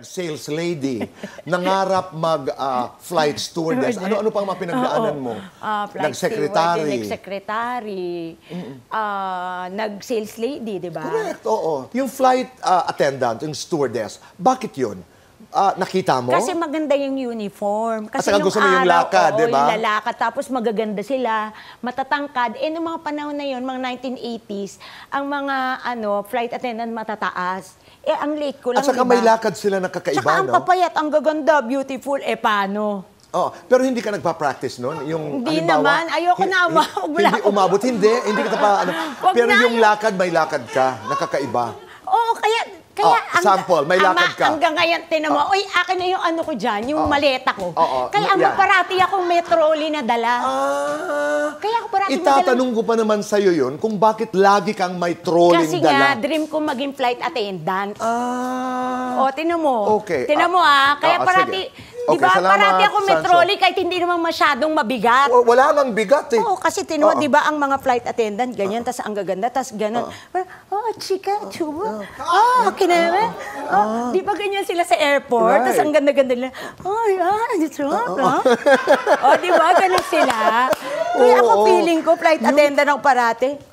Sales lady, nangarap mag-flight stewardess. Ano-ano pang mga pinagdaanan mo? Nag-secretary. Nag-secretary. Nag-sales lady, di ba? Correct, oo. Yung flight attendant, yung stewardess, bakit yun? Nakita mo? Kasi maganda yung uniform. Kasi saka gusto mo yung lakad, di ba? Yung lalakad, tapos magaganda sila, matatangkad. Noong mga panahon na yun, mga 1980s, ang mga flight attendant matataas. Ang late ko lang, At saka diba? may lakad sila na kakaiba, Saka ang papayat, ang gaganda, beautiful, paano? Oh, pero hindi ka nagpa-practice noon? Hindi naman. Ayoko na umabot. Hindi umabot, hindi ka pa pero yung lakad, may lakad ka, nakakaiba. Oo, kaya sample, may lakad ka. Hanggang ngayon, tinan mo, uy, akin na yung ko dyan, yung maleta ko. Kaya parati akong may trolley na dala. Kaya ako parati itatanong ko pa naman sa'yo yun, kung bakit lagi kang may trolling kasi dala. Kasi nga, dream ko maging flight attendant. Tinan mo. Okay. Tinan mo kaya parati, Okay, diba, salamat, parati ako may Sancho. trolley kahit hindi naman masyadong mabigat. Wala nang bigat eh. Oo, kasi tinuwa, di ba, ang mga flight attendant, ganyan, tas ang gaganda, tas gano'n. Chika, chuba. Kineme. Di ba ganyan sila sa airport? Tas ang ganda-ganda nila. Dito. Di ba, ganun sila. Kaya ako feeling ko, flight attendant ako parati.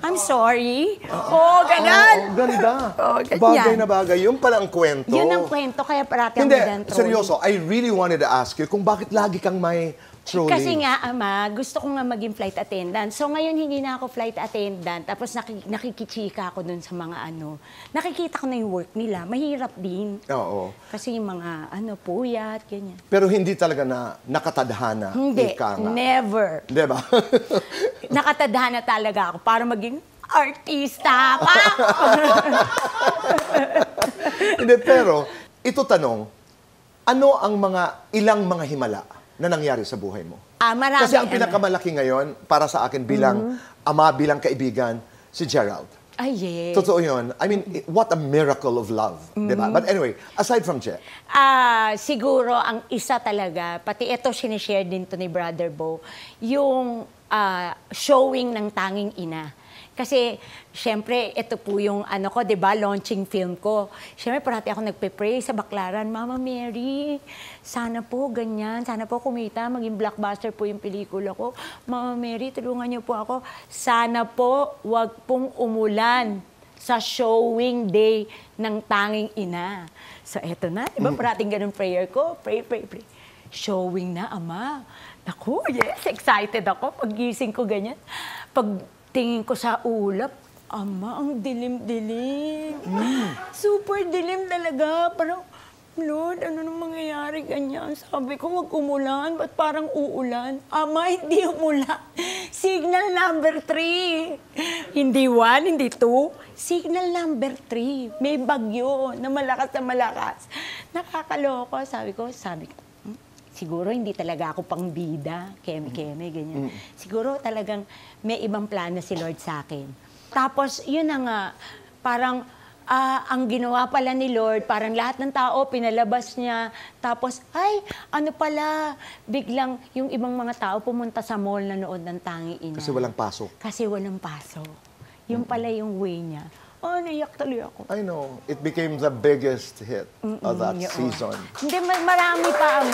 I'm sorry. Ganun. Ganda. Ganyan. Bagay na bagay. Yun pala ang kwento. Yun ang kwento, kaya parati ako Hindi, ganito. seryoso. I really wanted to ask you kung bakit lagi kang may trolley. Kasi nga, Ama, gusto ko nga maging flight attendant. So ngayon, hindi na ako flight attendant. Tapos nakikichika ako dun sa mga nakikita ko na yung work nila. Mahirap din. Oo. Kasi yung mga puyat, ganyan. Pero hindi talaga na nakatadhana. Hindi, never. Di ba? Nakatadhana talaga ako para maging artista. Hindi, pero ito tanong, ano ang ilang mga himala na nangyari sa buhay mo? Marami. Kasi ang pinakamalaki ngayon, para sa akin bilang ama, bilang kaibigan, si Gerald. Ay, yes. Totoo yun. I mean, what a miracle of love. Diba? But anyway, aside from Jer. Siguro, ang isa talaga, pati ito sinishare din to ni Brother Bo, yung showing ng Tanging Ina. Kasi, syempre, ito po yung di ba, launching film ko. Syempre, parati ako nagpe-pray sa Baclaran, Mama Mary, sana po ganyan, sana po kumita, maging blockbuster po yung pelikula ko. Mama Mary, tulungan niyo po ako. Sana po, wag pong umulan sa showing day ng Tanging Ina. So, eto na, di ba, parating ganun prayer ko, pray. Showing na, Ama. Naku, yes, excited ako. Paggising ko ganyan. Tingin ko sa ulap, Ama, ang dilim-dilim. Super dilim talaga. Parang, Lord, ano nang mangyayari ganyan? Sabi ko, wag umulan. Ba't parang uulan? Ama, hindi umulan. Signal number 3. Hindi 1, hindi 2. Signal number 3. May bagyo na malakas. Nakakaloko. Sabi ko, siguro hindi talaga ako pang bida, keme-keme, ganyan. Siguro talagang may ibang plano si Lord sa akin. Tapos, yun na nga, parang ang ginawa pala ni Lord, parang lahat ng tao, pinalabas niya. Tapos, biglang yung ibang mga tao pumunta sa mall na nood ng Tanging Ina. Kasi walang pasok. Yung pala yung way niya. Naiyak tuloy ako. I know. It became the biggest hit of that season. Hindi, marami pa.